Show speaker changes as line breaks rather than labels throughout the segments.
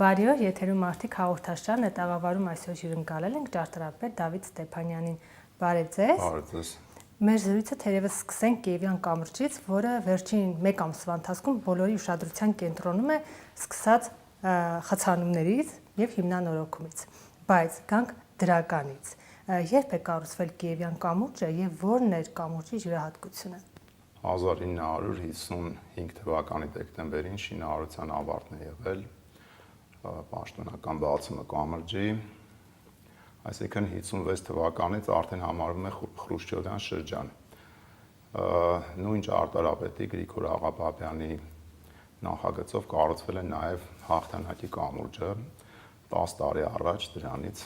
Բարի օր, եթերում արդիկ հաղորդաշարն է, տաղավարում այսօր հյուրընկալել ենք ճարտարապետ Դավիթ Ստեփանյանին։ Բարև ձեզ։
Բարև ձեզ։
Մեր զրույցը թերևս սկսենք Կիևյան կամուրջից, որը վերջին մեկ ամսվա ընթացքում բոլորի ուշադրության կենտրոնում է սկսած խցանումներից եւ հիմնանորոգումից։ Բայց գանք դրականից։ Երբ է կառուցվել Կիևյան կամուրջը եւ ո՞րն էր կամուրջի յուրահատկությունը։
1955 թվականի դեկտեմբերին շինարարության ավարտն է եղել պաշտոնական բացումը կամրջի, այսինքն 56 թվականից արդեն համարվում է Խրուշչովյան շրջան։ Նույն ճարտարապետի Գրիգոր Աղաբաբյանի նախագծով կառուցվել է նաև Հաղթանակի կամուրջը 10 տարի առաջ դրանից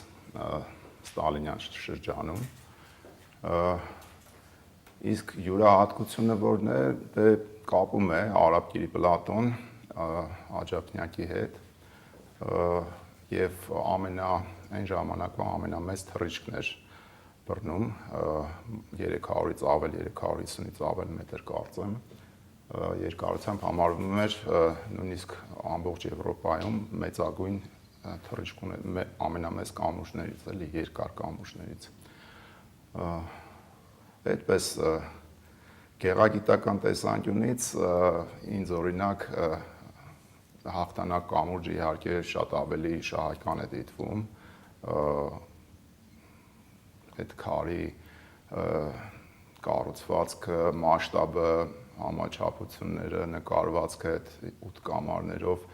Ստալինյան շրջանում։ Իսկ յուրահատկությունը որն է, դե կապում է Արաբկիրի Պլատոն Աջափնյակի հետ եւ այն ժամանակվա ամենամեծ թռիչքն էր բռնում 300-ից ավել 350-ից ավել մետր կարծեմ երկարությամբ համարվում էր նույնիսկ ամբողջ Եվրոպայում մեծագույն թռիչք ամենամեծ կամուրջներից էլի երկար կամուրջներից այդպես գեղագիտական տեսանկյունից ինձ օրինակ Հաղթանակ կամուրջը իհարկե շատ ավելի շահեկան է դիտվում այդ քարի կառուցվածքը, մասշտաբը, համաչափությունները, նկարվածքը այդ 8 կամարներով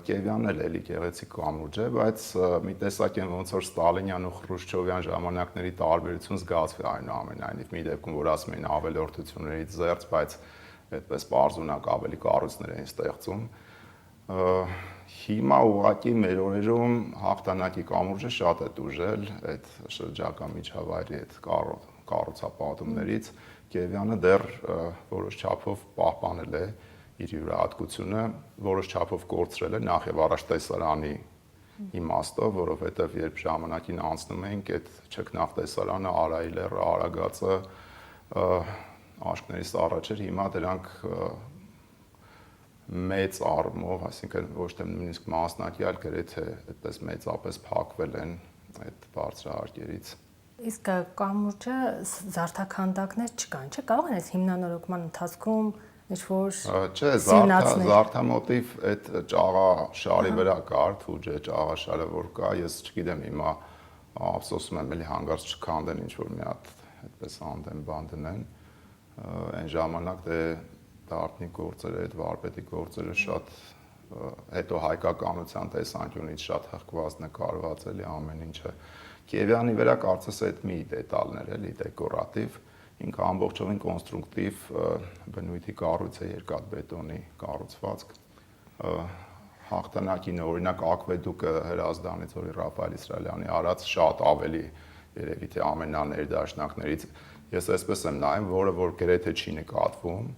Կիևյանն էլ էլի գեղեցիկ կամուրջ է, բայց մի տեսակ են ոնց որ Ստալինյան ու Խրուշչովյան ժամանակների տարբերություն զգացվի այնուամենայնիվ մի դեպքում որ ասում էին ավելորդություններից զերծ, բայց այդպես բարձունակ ավելի կառույցներ էին ստեղծում Հիմա ուղղակի մեր օրերում Հաղթանակի կամուրջը շատ է տուժել այդ շրջակա միջավայրի այդ կառուցապատումներից Կիևյանը դեռ որոշ չափով պահպանել է իր յուրահատկությունը, որոշ չափով կորցրել է նախ եւ առաջ տեսարանի իմաստով, որովհետեւ երբ ժամանակին անցնում էինք այդ չքնաղ տեսարանը Արայի լեռը, Արագածը աշկներից առաջ էր, հիմա դրանք մեծ առումով, այսինքն ոչ թե նույնիսկ մասնակի, այլ գրեթե այդպես մեծապես փակվել են այդ բարձրահարկերից։
Իսկ կամուրջը զարդաքանդակներ չկան, չէ՞, կարող են այս հիմնանորոգման ընթացքում ինչ-որ
Չէ, զարդամոտիվ այդ ճաղաշարի վրա կար, թուջը ճաղաշարը որ կա, ես չգիտեմ հիմա ափսոսում եմ էլի հանգարց չքանդեն ինչ-որ մի հատ այդպես անդեմ բան դնեն, այն ժամանակ դե դարբնի գործերը, այդ վարպետի գործերը շատ հետո հայկականության տեսանկյունից շատ հղկված նկարված էլի ամեն ինչը Կիևյանի վրա կարծես այդ մի դետալներ էլի դեկորատիվ ինքը ամբողջովին կոնստրուկտիվ բնույթի կառույց է երկաթբետոնի կառուցվածք Հաղթանակին օրինակ ակվեդուկը Հրազդանից որ Ռաֆայել Իսրայելյանի արած շատ ավելի երևի թե ամենաներդաշնակներից ես այսպես եմ նայում որը որ գրեթե չի նկատվում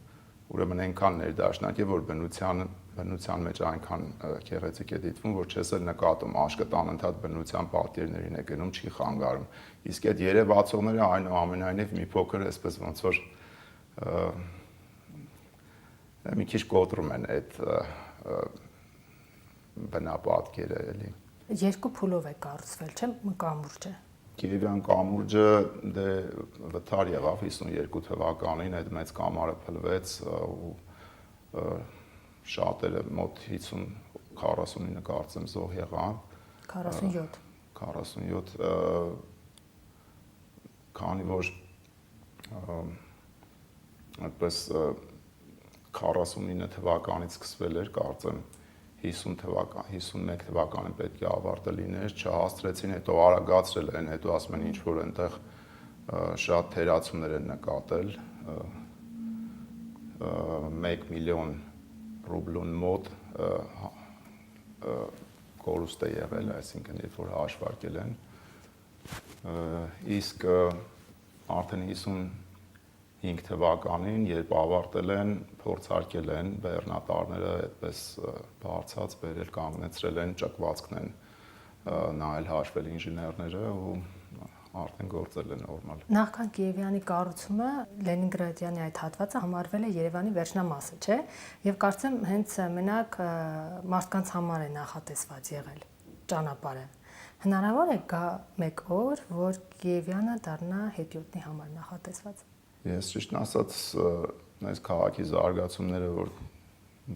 Ուրեմն այնքան ներդաշնակ է, որ բնության մեջ այնքան գեղեցիկ է դիտվում, որ չես էլ նկատում, աշկը անընդհատ բնության պատկերներին է գնում, չի խանգարում։ Իսկ այդ երևացողները այնուամենայնիվ մի փոքր այսպես ոնց որ մի քիչ կոտրում են այդ բնապատկերը էլի։
Երկու փուլով է կառուցվել, չէ՞, կամուրջը։
Կիևյան կամուրջը դե վթար եղավ 52 թվականին այդ մեծ կամարը փլվեց ու շատերը մոտ 50-49 կարծեմ զոհ եղան 47 քանի որ այդպես 49 թվականից սկսվել էր կարծեմ 51 թվականին պետք է ավարտը լիներ, չհասցրեցին, հետո արագացրել են, հետո ասում են ինչ-որ այնտեղ շատ թերացումներ են նկատել, 1 միլիոն ռուբլուն մոտ կորուստ է եղել, այսինքն երբ որ հաշվարկել են, իսկ արդեն 55 թվականին, երբ ավարտել են, փորձարկել են բեռնատարները այդպես բարձած բերել կանգնեցրել են, ճկվածքն են նայել հաշվել ինժեներները ու արդեն գործել է նորմալ։
Նախքան Կիևյանի կառուցումը Լենինգրադյանի այդ հատվածը համարվել է Երևանի վերջնամասը, չէ՞։ Եվ կարծեմ հենց մենակ մարդկանց համար է նախատեսված եղել ճանապարհը։ Հնարավոր է գա մեկ օր, որ Կիևյանը դառնա հետիոտնի համար նախատեսված։
Ես ճիշտն ասած, այս քաղաքի զարգացումները, որ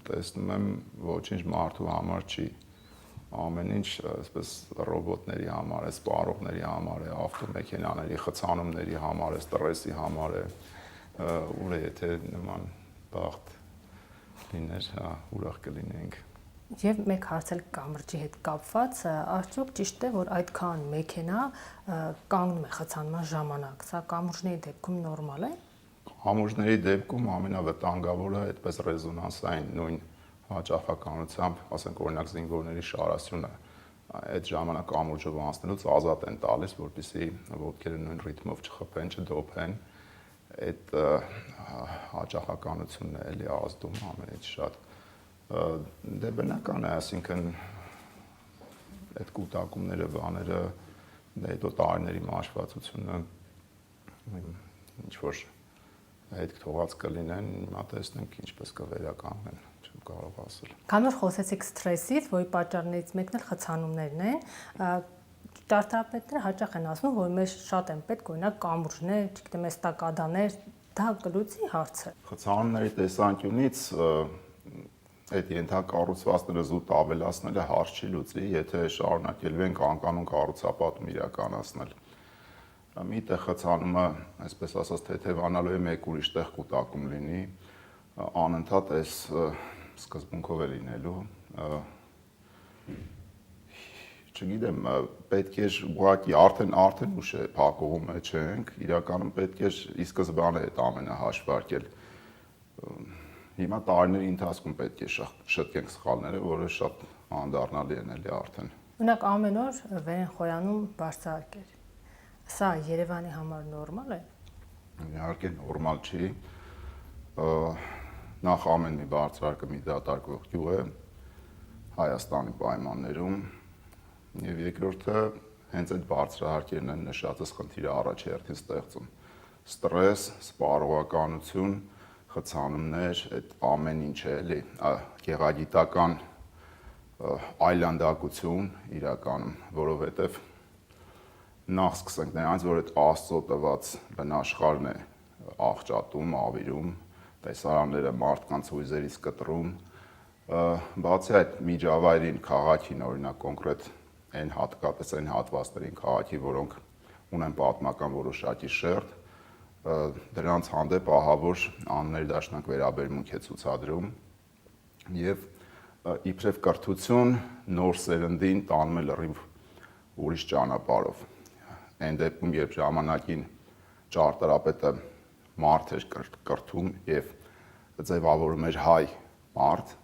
տեսնում եմ, ոչինչ մարդու համար չի։ Ամեն ինչ այսպես ռոբոտների համար է, սպառողների համար է, ավտոմեքենաների խցանումների համար է, ստրեսի համար է, ուր է եթե նման բախտ լիներ, ուրախ կլինենք։
Եվ մեկ հարց էլ կամրջի հետ կապված, արդյոք ճիշտ է, որ այդքան մեքենա կանգնում է խցանման ժամանակ, սա կամուրջների դեպքում նորմալ է։
Կամուրջների դեպքում ամենավտանգավորը այդպես ռեզոնանսային նույն հաճախականությամբ, ասենք օրինակ զինվորների շարասյունը այդ ժամանակ կամուրջով անցնելուց ազատ են տալիս, որպեսզի ոտքերը նույն ռիթմով չխփեն, չդոփեն։ Այդ հաճախականությունն է էլի ազդում ամենից շատ։ Դե բնական է, այսինքն այդ կուտակումները, բաները, դե հետո տարիների մաշվածությունը ինչ որ հետ թողած կլինեն, հիմա տեսնենք ինչպես կվերականգնեն, չեմ կարող ասել։
Քանի որ խոսեցիք սթրեսից, որի պատճառներից մեկն էլ խցանումներն են, ճարտարապետները հաճախ են ասում, որ մեզ շատ են պետք օրինակ կամուրջներ, չգիտեմ, էստակադաներ, դա կլուծի հարցը։
Խցանումների տեսանկյունից այդ ենթակառուցվածքները զուտ ավելացնելը հարց չի լուծի, եթե շարունակելու ենք անկանոն կառուցապատում իրականացնել։ Մի տեղ խցանումը, այսպես ասած, թեթևանալու է, մեկ ուրիշ տեղ կուտակում լինի, անընդհատ այս սկզբունքով է լինելու։ Չգիտեմ, պետք է ուղղակի արդեն ուշ է փակողում մեջ ենք, իրականում պետք է ի սկզբանե այդ ամենը հաշվարկել։ Հիմա տարիների ընթացքում պետք է շտկենք սխալները, որը շատ անդառնալի են էլի արդեն։
Օրինակ ամեն օր վեր են խոյանում բարձրարկեր։ Սա Երևանի համար նորմալ է։
Իհարկե նորմալ չի։ Նախ ամեն մի բարձրարկը մի դատարկվող գյուղ է Հայաստանի պայմաններում, եւ երկրորդը հենց այդ բարձրահարկերն են նշածս խնդիրը առաջերտին ստեղծում։ Ստրես, սպառողականություն, խցանումներ, այդ ամեն ինչ է էլի գեղագիտական այլանդակություն իրականում, որովհետև նախ սկսենք նրանց, որ այդ Աստծո տված բնաշխարհն է աղճատում, ավիրում, տեսարանները մարդկանց հույզերից կտրում, բացի այդ միջավայրին, քաղաքին, օրինակ կոնկրետ այն հատկապես այն հատվածներին քաղաքի, որոնք ունեն պատմական որոշակի շերտ, դրանց հանդեպ ահավոր աններդաշնակ վերաբերմունք է ցուցադրում եւ իբրև կրթություն նոր սերնդին տանում է լրիվ ուրիշ ճանապարհով։ Այն դեպքում, երբ ժամանակին ճարտարապետը մարդ էր կրթում եւ ձևավորում էր հայ մարդ,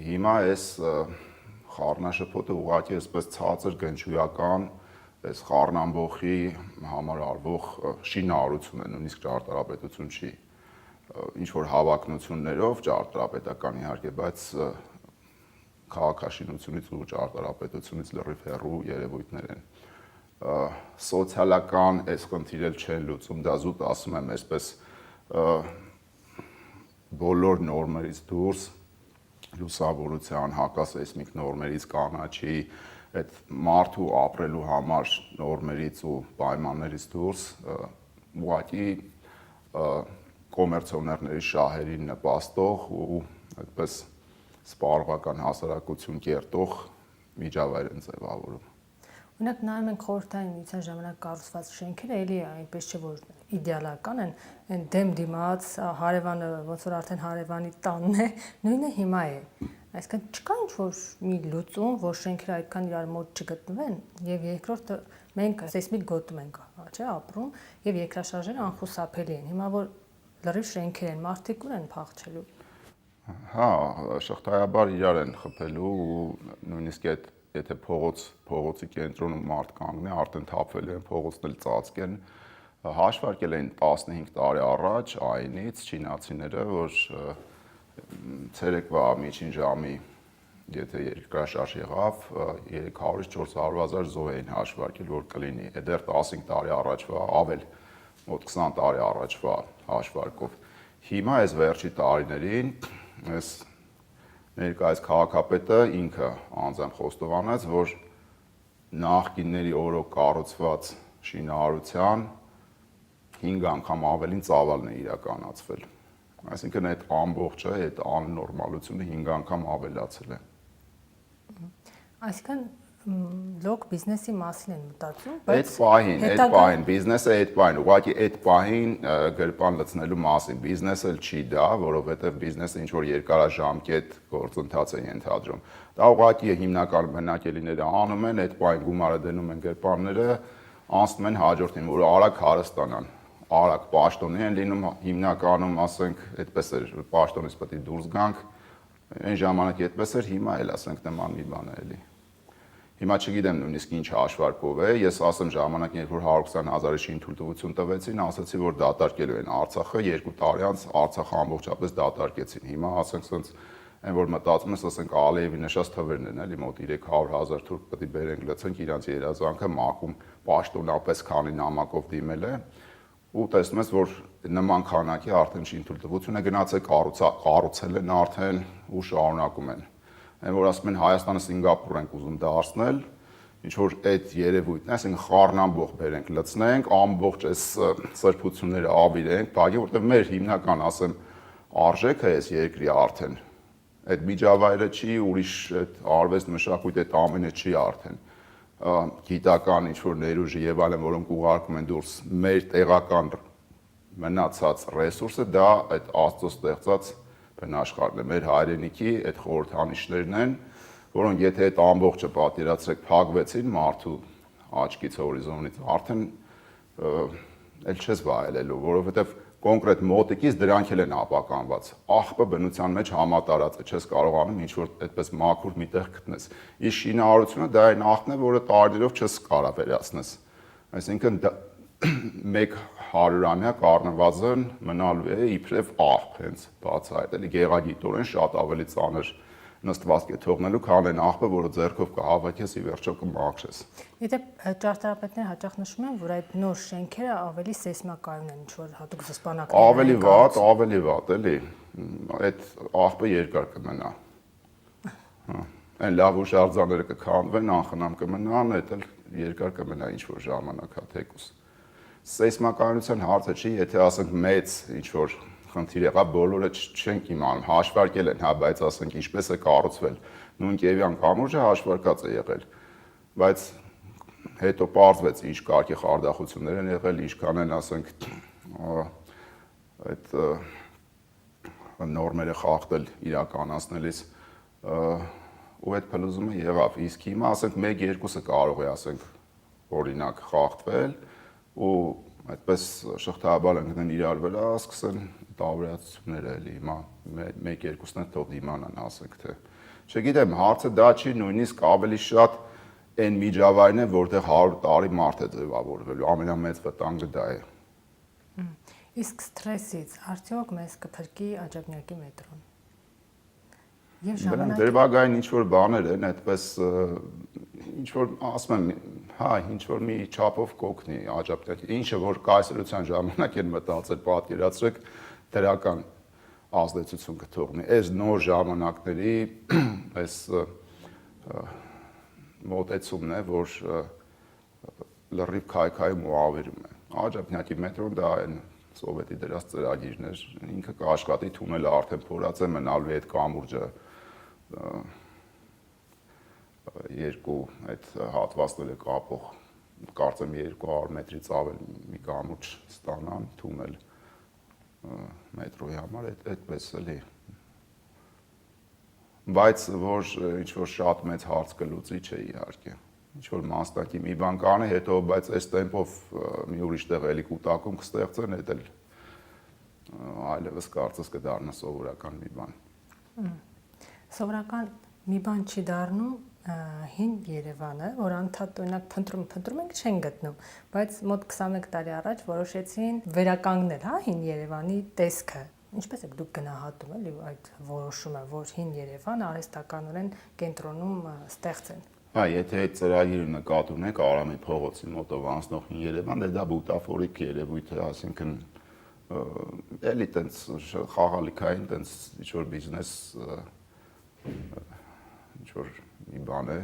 հիմա այս խառնաշփոթը ուղղակի այսպես ցածր գնչույական այս խառնամբոխի համար արվող շինարարություն է, նույնիսկ ճարտարապետություն չի, ինչ որ հավակնություններով ճարտարապետական իհարկե, բայց քաղաքաշինությունից ու ճարտարապետությունից լրիվ հեռու երևույթներ են։ Սոցիալական այս խնդիրը չեն լուծում, դա զուտ ասում եմ, այսպես բոլոր նորմերից դուրս, լուսավորության, հակասեյսմիկ նորմերից, կանաչի, այդ մարդու ապրելու համար նորմերից ու պայմաններից դուրս ուղղակի կոմերցիոներների շահերին նպաստող ու այդպես սպառողական հասարակություն կերտող միջավայր են ձևավորում։
Օրինակ նայում ենք խորհրդային միության ժամանակ կառուցված շենքերը, էլի այնպես չէ որ իդեալական են, այն դեմ դիմաց հարևանը ոնց որ արդեն հարևանի տանն է, նույնը հիմա է։ Այսինքն չկա ինչ-որ մի լուծում, որ շենքերը այդքան իրար մոտ չգտնվեն, եւ երկրորդը մենք սեյսմիկ գոտում ենք, չէ, ապրում, եւ երկրաշարժերը անխուսափելի են։ Հիմա որ լրիվ շենքեր են, մարդիկ ուր են փախչելու։
Հա, շղթայաբար իրար են խփելու ու նույնիսկ այդ եթե փողոցի կենտրոնում մարդ կանգնի, արդեն թափվել են, փողոցն էլ ծածկ են, հաշվարկել են 15 տարի առաջ այնից չինացիները, որ ցերեկվա միջին ժամի եթե երկրաշարժ եղավ, 300-ից 400,000 զոհ էին հաշվարկել, որ կլինի։ Դեռ 15 տարի առաջվա, ավել մոտ 20 տարի առաջվա հաշվարկով։ Հիմա այս վերջի տարիներին այս ներկայիս քաղաքապետը ինքը անձամբ խոստովանեց, որ նախկինների օրոք կառուցված շինարարության 5 անգամ ավելին ծավալն է իրականացվել։ Այսինքն այդ ամբողջը, այդ աննորմալությունը 5 անգամ ավելացել է։
Այսինքն լոկ բիզնեսի մասին են մտածում,
այդ պահին բիզնեսը այդ պահին, ուղղակի այդ պահին գրպան լցնելու մասին բիզնեսը չի դա, որովհետև բիզնեսը ինչ որ երկարաժամկետ գործընթաց է ենթադրում։ Դա ուղղակի հիմնական բնակելիները անում են, այդ պահին գումարը դնում են գրպանները, անցնում են հաջորդին, որ արագ հարստանան, արագ պաշտոնի են լինում հիմնականում, ասենք, այդպես էր, պաշտոնից պետք է դուրս գանք, այն ժամանակ այդպես էր, հիմա էլ ասենք նման մի բան է էլի։ Հիմա չգիտեմ նույնիսկ ինչ հաշվարկով է, ես ասեմ ժամանակ, երբ որ 120,000-ի շինթույլտվություն տվեցին, ասացի, որ դատարկելու են Արցախը, 2 տարի անց Արցախը ամբողջապես դատարկեցին։ Հիմա ասենք սենց այն որ մտածում ես, ասենք Ալիևի նշած թվերն են, էլի մոտ 300,000 թուրք պետք է բերենք լցենք իրանց երազանքը մակում պաշտոնապես քանի նամակով դիմել է ու տեսնում ես, որ նման քանակի արդեն շինթույլտվություն է գնացել, կառուցել են արդեն ու շարունակում են։ Այն որ ասում են Հայաստանը Սինգապուր ենք ուզում դարձնել, ինչ որ այդ երևույթն է, ասենք խառնամբող բերենք, լցնենք, ամբողջ այս սրբությունները ավիրենք, բաղի, որտեղ մեր հիմնական, ասեմ, արժեքը այս երկրի արդեն այդ միջավայրը չի, ուրիշ այդ արվեստ մշակույթ այդ ամենը չի արդեն գիտական ինչ որ ներուժի եւ այլն, որոնք ուղարկում են դուրս մեր տեղական մնացած ռեսուրսը, դա այդ Աստծո ստեղծած բնաշխարհն է, մեր հայրենիքի այդ խորհրդանիշներն են, որոնք եթե այդ ամբողջը պատկերացրեք փակվեցին մարդու աչքից հորիզոնից, արդեն էլ չես վայելելու, որովհետեւ կոնկրետ մոտիկից դրանք էլ են ապականված։ Աղբը բնության մեջ համատարած է, չես կարողանում ինչ որ այդպես մաքուր միտեղ գտնես։ Իսկ շինարարությունը դա այն աղբն է, որը տարիներով չես կարող վերացնես։ Այսինքն 100-ամյա կառնվազն մնալու է իբրև աղբ հենց բացահայտ, էլի գեղագիտորեն շատ ավելի ծանր նստվածք է թողնելու, քան այն աղբը, որը ձեռքով կհավաքես ի վերջո կմաքրես։
Եթե ճարտարապետները հաճախ նշում են, որ այդ նոր շենքերը ավելի սեյսմակայուն են, ինչ որ հատուկ զսպանակներ են։
Ավելի վատ, էլի։ Այդ աղբը երկար կմնա։ Այն լավ ուշարձանները կքանդվեն, անխնամ կմնան, այդ էլ երկար կմնա ինչ որ ժամանակ հա թեկուս։ Սեյսմակայունության հարցը չի, եթե ասենք մեծ ինչ որ խնդիր եղավ, բոլորը չենք իմանում, հաշվարկել են, հա, բայց ասենք ինչպես է կառուցվել։ Նույն Կիևյան կամուրջը հաշվարկած է եղել, բայց հետո պարզվեց ինչ կարգի խարդախություններ են եղել, ինչքան են, ասենք, այդ նորմերը խախտել իրականացնելիս ու այդ փլուզումը եղավ։ Իսկ հիմա ասենք 1-2-ը կարող է, ասենք, օրինակ խախտվել ու այդպես շղթայաբար ընկնեն իրար վրա, սկսեն տարբերությունները էլի հիմա 1-2-ն է թող դիմանան, ասենք թե։ Չգիտեմ, հարցը դա չի, նույնիսկ ավելի շատ այն միջավայրն է, որտեղ 100 տարի մարդ է ձևավորվելու, ամենամեծ վտանգը դա է։
Իսկ սթրեսից արդյոք մեզ կփրկի Աջափնյակի մետրոն։ Եվ
ժամանակ դրվագային ինչ որ բաներ են, այդպես ինչ որ ասում եմ, հա, ինչ որ մի չափով կօգնի Աջափնյակի, ինչը որ կայսրության ժամանակ են մտածել, պատկերացրեք դրական ազդեցություն կթողնի։ Այս նոր ժամանակների այս մոտեցումն է, որ լրիվ քայքայում ու ավերում է։ Աջափնյակի մետրոն դա այն սովետի դրած ծրագիրն էր, ինքը կաշխատի, թունելը արդեն փորած է, մնալու է այդ կամուրջը երկու այդ հատվածները կապող, կարծեմ 200 մետրից ավել մի կամուրջ ստանան, թունել մետրոյի համար, այդպես էլի։ Բայց որ ինչ որ շատ մեծ հարց կլուծի չէ իհարկե։ Ինչ որ մասնակի մի բան կանի, հետո բայց այս տեմպով մի ուրիշ տեղ էլի կուտակում կստեղծեն, այդ էլ այլևս կարծես կդառնա սովորական մի բան։
Սովորական մի բան չի դառնում հին Երևանը, որ անդադ օրինակ փնտրում ենք չեն գտնում, բայց մոտ 21 տարի առաջ որոշեցին վերականգնել, հա, հին Երևանի տեսքը։ Ինչպես եք դուք գնահատում էլի այդ որոշումը, որ հին Երևանը արհեստականորեն կենտրոնում ստեղծեն։
Եթե այդ ծրագիրը նկատի ունեք Արամի փողոցի մոտով անցնող հին Երևան, դա բուտաֆորիկ երևույթ է, այսինքն էլի տենց խաղալիքային տենց ինչ-որ բիզնես ինչ-որ մի բան է,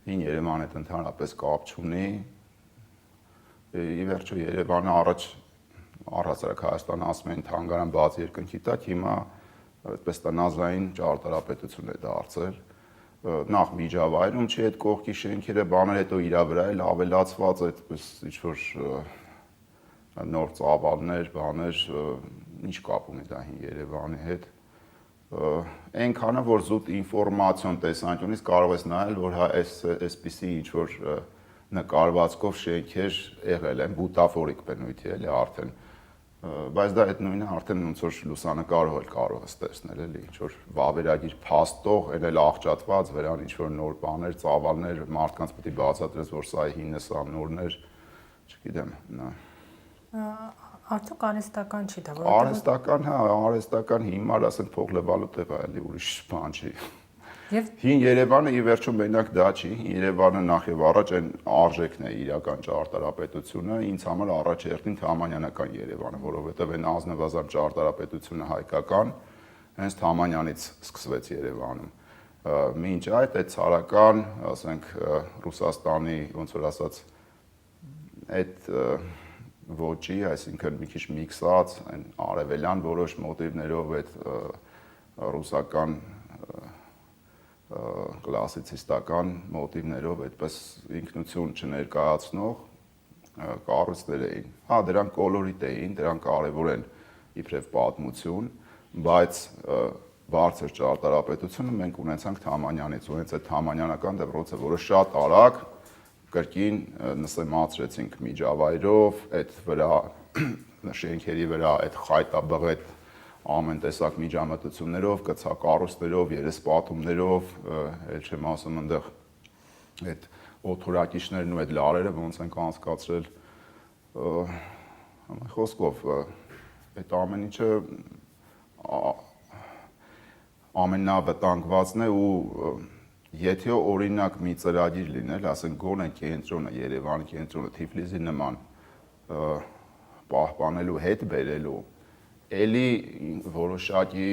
հին Երևանը հետ ընդհանրապես կապ չունի։ Ի վերջո Երևանը առհասարակ Հայաստանը ասում են թանգարան բաց երկնքի տակ, հիմա այդպես տնազային ճարտարապետություն է դարձել։ Նախ միջավայրում չի այդ կողքի շենքերը, բաներ, հետո իրա վրա էլ ավելացված այդպես ինչ-որ նոր ծավալներ, բաներ, ինչ կապ ունի դա հին Երևանի հետ։ Այնքանը, որ զուտ ինֆորմացիոն տեսանկյունից կարող ես նայել, որ այսպիսի ինչ-որ նկարվածքով շենքեր եղել են, բուտաֆորիկ բնույթի էլի արդեն, բայց դա այդ նույնը արդեն ոնց որ լուսանկարով էլ կարող ես տեսնել էլի, ինչ-որ վավերագիր փաստող, այն էլ աղճատված, վրան ինչ-որ նոր բաներ, ծավալներ, մարդկանց պետք է բացատրես, որ սա հինը, սա նորն էր, չգիտեմ,
Արդյոք արհեստական չի դա,
Արհեստական, հա, արհեստական հիմար, ասենք փող լվալու տեղ է, էլի ուրիշ բան չի։
Եվ
Հին Երևանը ի վերջո մենակ դա չի, հին Երևանը նախ եւ առաջ այն արժեքն է իրական ճարտարապետությունը, ինձ համար առաջերտին Թամանյանական Երևանը, որովհետեւ այն ազնվազան ճարտարապետությունը հայկական հենց Թամանյանից սկսվեց Երևանում։ Մինչ այդ ցարական, ասենք Ռուսաստանի, ոնց որ ասած, այդ ոճի, այսինքն մի քիչ միքսած, այն արևելյան որոշ մոտիվներով այդ ռուսական կլասիցիստական մոտիվներով այդպես ինքնություն չներկայացնող կառույցներ էին։ Հա, դրանք կոլորիտ էին, դրանք կարևոր են իբրև պատմություն, բայց բարձր ճարտարապետությունը մենք ունեցանք Թամանյանից, ու հենց այդ Թամանյանական դպրոցը, որը շատ արագ կրկին նսեմացրեցինք միջավայրով, այդ վրա շենքերի վրա այդ խայտաբղետ ամեն տեսակ միջամտություններով, կցակառույցներով, երեսպատումներով, էլ չեմ ասում այնտեղ այդ օթորակիչներն ու այդ լարերը ոնց են կանցկացրել, խոսքով այդ ամեն ինչը ամենավտանգվածն է ու եթե օրինակ մի ծրագիր լինել, ասենք գոնե կենտրոնը, Երևանի կենտրոնը Թիֆլիսի նման պահպանելու, հետ բերելու, էլի որոշակի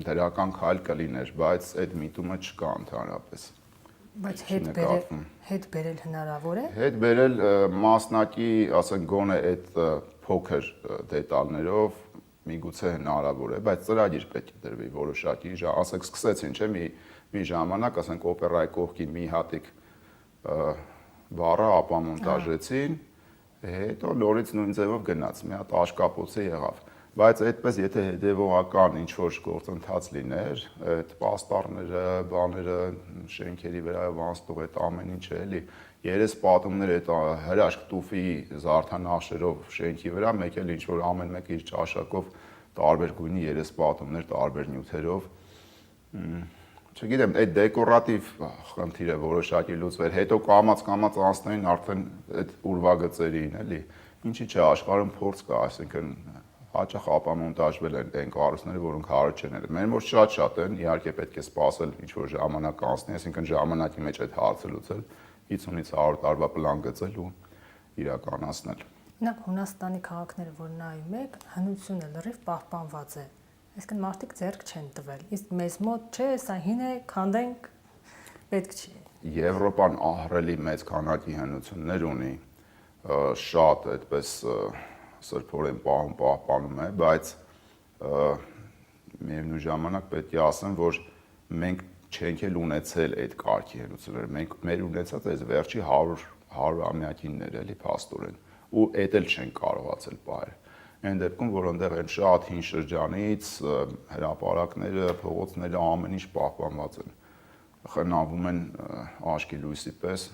դրական քայլ կլիներ, բայց այդ միտումը չկա ընդհանրապես։
Բայց հետ բերել հնարավոր է։
Հետ բերել մասնակի, ասենք գոնե այդ փոքր դետալներով միգուցե հնարավոր է, բայց ծրագիր պետք է դրվի որոշակի, ասենք սկսեցին, չէ՞ մի ժամանակ, ասենք օպերայի կողքին մի հատիկ բառը ապամոնտաժեցին, հետո նորից նույն ձևով գնաց, մի հատ աշկապոցի եղավ, բայց այդպես եթե հետևողական ինչ-որ գործընթաց լիներ, այդ պաստառները, բաները, շենքերի վրայով անցնող այդ ամեն ինչը էլի, երեսպատումները, այդ հրաշք տուֆի զարդանախշերով շենքի վրա, մեկ էլ ինչ-որ ամեն մեկը իր ճաշակով տարբեր գույնի երեսպատումներ, տարբեր նյութերով, չգիտեմ, այդ դեկորատիվ խնդիրը որոշակի լուծվեր, հետո կամաց անցնեին արդեն այդ ուրվագծերին, էլի, ինչի՞ չէ, աշխարհում փորձ կա, այսինքն հաճախ ապամոնտաժվել են այն կառույցները, որոնք հարը չեն եղել։ Մեր մոտ շատ են, իհարկե պետք է սպասել ինչ-որ ժամանակ անցնի, այսինքն ժամանակի մեջ այդ հարցը լուծել, 50-ից 100 տարվա պլան գծել ու իրականացնել։
Օրինակ Հունաստանի քաղաքները, որ նայում եք, հնությունը լրիվ պահպանված է։ Այսինքն մարդիկ ձեռք չեն տվել։ Իսկ մեզ մոտ չէ, սա հին է, քանդենք, պետք չի։
Եվրոպան ահռելի մեծ քանակի հնություններ ունի, շատ այդպես սրբորեն պահպանում է, բայց միևնույն ժամանակ պետք է ասեմ, որ մենք չենք էլ ունեցել այդ կարգի հնությունները, մենք մեր ունեցած այս վերջի 100-ամյակիններ էլի փաստորեն, ու էդ էլ չենք կարողացել պահել։ Այն դեպքում, որ այնտեղ են շատ հին շրջանից հրապարակները, փողոցները, ամեն ինչ պահպանված են, խնամվում են աչքի լույսի պես,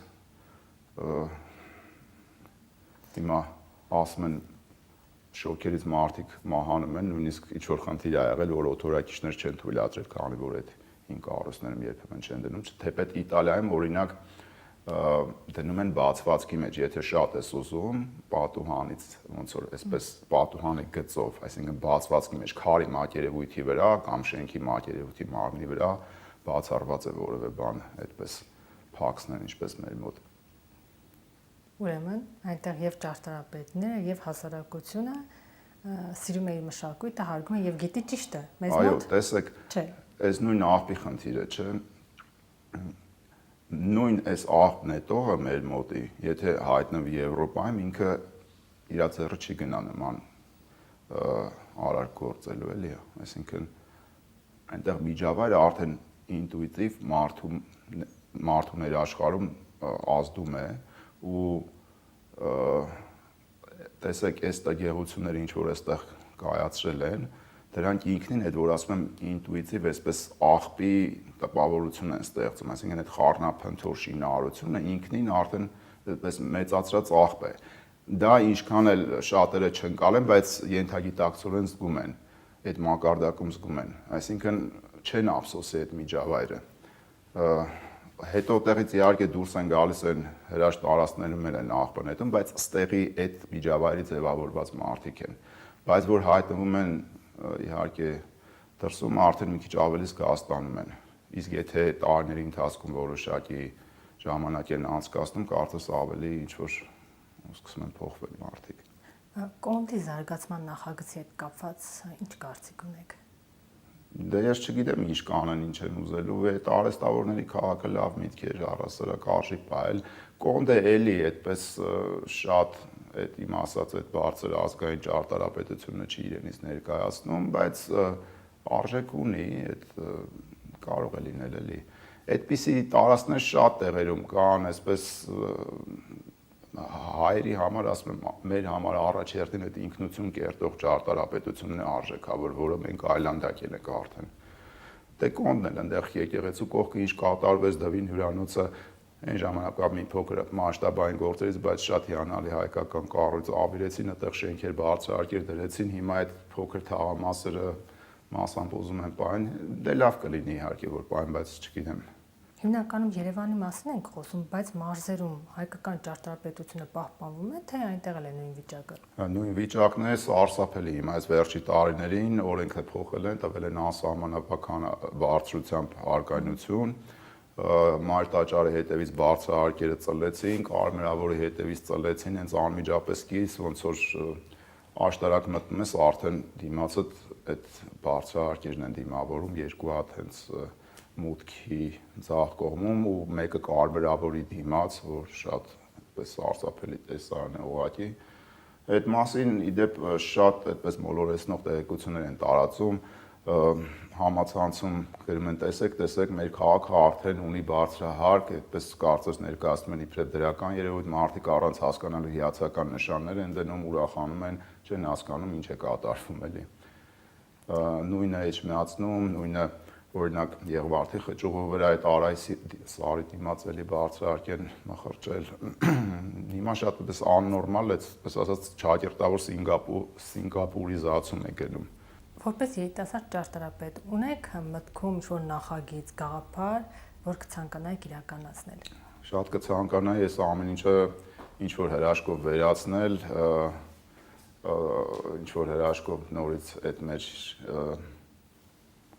հիմա ասում են շոկերից մարդիկ մահանում են, նույնիսկ ինչ-որ խնդիր ա եղել, որ օթորակիչներ չեն թույլատրել, քանի որ այդ հին կառույցներում երբեմն չեն դնում, թեպետ Իտալիայում օրինակ դնում են բացվածքի մեջ, եթե շատ ես ուզում, պատուհանից ոնց որ այսպես պատուհանի գծով, այսինքն բացվածքի մեջ քարի մակերևույթի վրա կամ շենքի մակերևույթի մարմնի վրա բացառված է որևէ բան, այդպես փակսն են ինչպես մեր մոտ։
Ուրեմն այնտեղ եւ ճարտարապետները եւ հասարակությունը սիրում է իր մշակույթը, հարգում է եւ գիտի ճիշտ է։ Մեզ մոտ։
Այո, տեսեք,
չէ։
Այս նույն աղբի խնդիրը, չէ։ Նույն այս աղբ նետողը մեր մոտի, եթե հայտնվի Եվրոպայում, ինքը իր ձեռը չի գնա նման արարք գործելու էլի, այսինքն այնտեղ միջավայրը արդեն ինտուիտիվ մարդու ներաշխարհում ազդում է ու տեսեք այս տգեղությունները ինչ որ այստեղ կայացրել են, դրանք ինքնին այդ որ ասում եմ ինտուիտիվ այսպես աղբի տպավորություն են ստեղծում, այսինքն այդ խառնափնթոր շինարարությունը ինքնին արդեն այդպես մեծացրած աղբ է։ Դա ինչքան էլ շատերը չընկալեն, բայց ենթագիտակցորեն զգում են, այդ մակարդակում զգում են, այսինքն չեն ափսոսի այդ միջավայրը։ Հետո տեղից իհարկե դուրս են գալիս են հրաշք տարածքներում են աղբը նետում, բայց ստեղի այդ միջավայրի ձևավորված մարդիկ են, բայց որ հայտնվում են իհարկե դրսում արդեն մի քիչ ավելի զգաստանում են, իսկ եթե տարիների ընթացքում որոշակի ժամանակ են անցկացնում, կարծես ավելի ինչ-որ սկսում են փոխվել մարդիկ։
Կոնդի զարգացման նախագծի հետ կապված ինչ կարծիք ունեք։
Դե ես չգիտեմ ինչ կանեն, ինչ են ուզելու, այդ արհեստավորների քաղաքը լավ միտք էր, առասարակ արժի պահել, Կոնդը էլի այդպես շատ այդ իմ ասած այդ բարձր ազգային ճարտարապետությունը չի իրենից ներկայացնում, բայց արժեք ունի, այդ կարող է լինել էլի։ Այդպիսի տարածքներ շատ տեղերում կան, այսպես հայերի համար, ասում եմ, մեր համար առաջերտին այդ ինքնություն կերտող ճարտարապետությունն է արժեքավոր, որը մենք այլանդակել ենք արդեն։ Դե Կոնդն էլ այնտեղ եկեղեցու կողքը ինչ կատարվեց Դվին հյուրանոցը այն ժամանակվա մի փոքր մասշտաբային գործերից, բայց շատ հիանալի հայկական կառույց ավիրեցին, այդտեղ շենքեր բարձրարկեր դրեցին, հիմա այդ փոքր թաղամասերը մասամբ ուզում են պահեն, դե լավ կլինի իհարկե որ պահեն, բայց չգիտեմ։
Հիմնականում Երևանի մասին ենք խոսում, բայց մարզերում հայկական ճարտարապետությունը պահպանվում է, թե այնտեղ էլ է նույն վիճակը։
Նույն վիճակն է, սարսափելի հիմա այս վերջի տարիներին օրենքը փոխել են, տվել են անսահմանափակ բարձրությամբ արկայնություն, մայր տաճարի հետևից բարձրահարկերը ծլեցին, Կարմրավորի հետևից ծլեցին, հենց անմիջապես կից, ոնց որ աշտարակ մտնում ես, արդեն դիմացը այդ բարձրահարկերն են դիմավորում, երկու հատ հենց մուտքի ձախ կողմում ու մեկը Կարմրավորի դիմաց, որ շատ այդպես սարսափելի տեսարան է ուղղակի։ Այդ մասին իդեպ շատ այդպես մոլորեցնող տեղեկություններ են տարածում, համացանցում գրում են տեսեք, մեր քաղաքը արդեն ունի բարձրահարկ, այդպես կարծես ներկայացնում են իբրև դրական երևույթ, մարդիկ առանց հասկանալու հիացական նշաններ են դնում, ուրախանում են, չեն հասկանում ինչ է կատարվում էլի։ Նույնը էջմիածնում, նույնը օրինակ Եղվարդի խճուղու վրա այդ Արայսի սարի դիմաց էլի բարձրահարկ են մխրճել։ Հիմա շատ այդպես աննորմալ է, այսպես ասած ճակերտավոր սինգապուրիզացում է գնում։
Որպես երիտասարդ ճարտարապետ ունեք մտքում ինչ-որ նախագիծ, գաղափար, որ կցանկանայիք իրականացնել։
Շատ կցանկանայի ես ամեն ինչը ինչ-որ հրաշքով վերացնել, ինչ-որ հրաշքով նորից այդ մեջ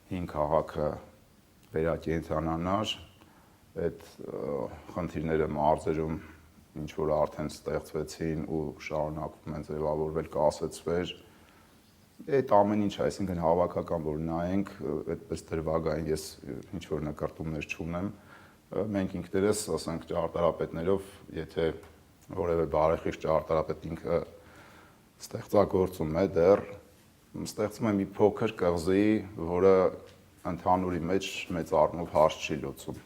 հին քաղաքը վերակենդանանար, այդ խնդիրները մարզերում ինչ որ արդեն ստեղծվեցին ու շարունակվում են ձևավորվել, կասեցվեր, այդ ամեն ինչ, այսինքն հավաքական որ նայենք, այդպես դրվագային ես ինչ որ նկարտումներ չունեմ, մենք ինքներս, ասենք ճարտարապետներով, եթե որևէ բարեխիղճ ճարտարապետ ինքը ստեղծագործում է դեռ, ստեղծում է մի փոքր կղզի, որը ընդհանուրի մեջ մեծ առումով հարց չի լուծում։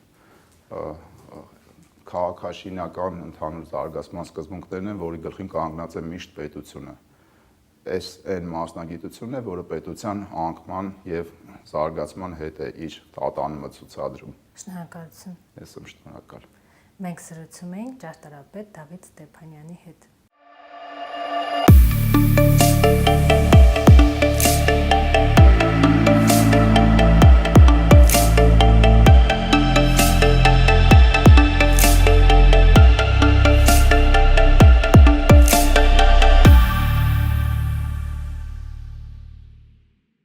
Քաղաքաշինական ընդհանուր զարգացման սկզբունքներն են, որի գլխին կանգնած է միշտ պետությունը։ Այս այն մասնագիտությունն է, որը պետության անկման եւ զարգացման հետ է իր տատանումը ցուցադրում։
Շնորհակալություն։
Ես եմ շնորհակալ։
Մենք զրուցում էինք ճարտարապետ Դավիթ Ստեփանյանի հետ։